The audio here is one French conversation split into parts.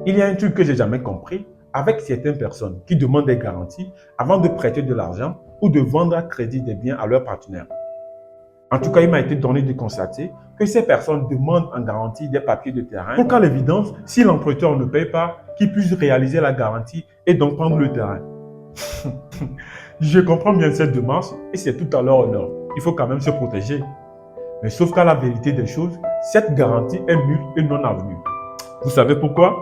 il y a un truc que j'ai jamais compris avec certaines personnes qui demandent des garanties avant de prêter de l'argent ou de vendre à crédit des biens à leurs partenaires. En tout cas, il m'a été donné de constater que ces personnes demandent en garantie des papiers de terrain pour qu'à l'évidence, si l'emprunteur ne paye pas, qu'ils puissent réaliser la garantie et donc prendre le terrain. Je comprends bien cette démarche et c'est tout à leur honneur. Il faut quand même se protéger. Mais sauf qu'à la vérité des choses, cette garantie est nulle et non avenue. Vous savez pourquoi?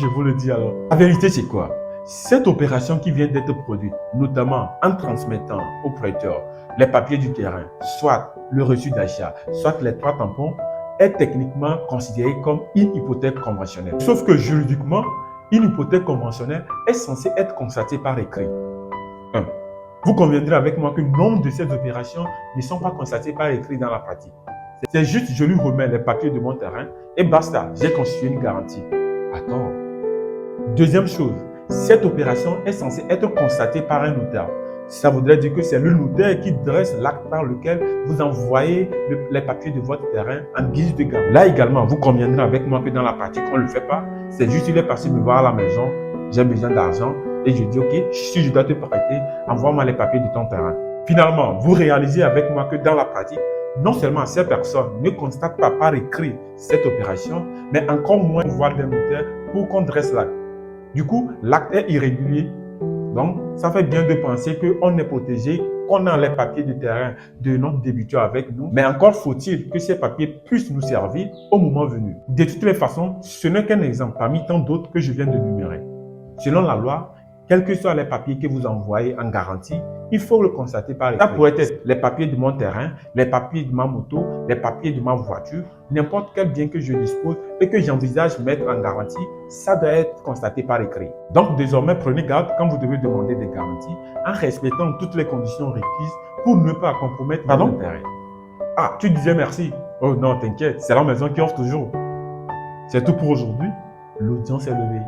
Je vous le dis alors. La vérité, c'est quoi? Cette opération qui vient d'être produite, notamment en transmettant au prêteur les papiers du terrain, soit le reçu d'achat, soit les 3 tampons, est techniquement considérée comme une hypothèque conventionnelle. Sauf que juridiquement, une hypothèque conventionnelle est censée être constatée par écrit. Vous conviendrez avec moi que nombre de ces opérations ne sont pas constatées par écrit dans la pratique. C'est juste je lui remets les papiers de mon terrain et basta, j'ai constitué une garantie. D'accord. Deuxième chose, cette opération est censée être constatée par un notaire. Ça voudrait dire que c'est le notaire qui dresse l'acte par lequel vous envoyez les papiers de votre terrain en guise de garantie. Là également, vous conviendrez avec moi que dans la pratique, on ne le fait pas. C'est juste il est passé me voir à la maison, j'ai besoin d'argent et je dis ok, si je dois te prêter, envoie-moi les papiers de ton terrain. Finalement, vous réalisez avec moi que dans la pratique, non seulement ces personnes ne constatent pas par écrit cette opération, mais encore moins voir des notaires pour qu'on dresse l'acte. Du coup, l'acte est irrégulier. Donc, ça fait bien de penser qu'on est protégé, qu'on a les papiers de terrain de notre débiteur avec nous. Mais encore faut-il que ces papiers puissent nous servir au moment venu. De toutes les façons, ce n'est qu'un exemple parmi tant d'autres que je viens de numérer. Selon la loi, quels que soient les papiers que vous envoyez en garantie, il faut le constater par écrit. Ça pourrait être les papiers de mon terrain, les papiers de ma moto, les papiers de ma voiture, n'importe quel bien que je dispose et que j'envisage mettre en garantie, ça doit être constaté par écrit. Donc désormais, prenez garde quand vous devez demander des garanties en respectant toutes les conditions requises pour ne pas compromettre votre intérêt. Ah, tu disais merci. Oh non, t'inquiète, c'est la maison qui offre toujours. C'est tout pour aujourd'hui. L'audience est levée.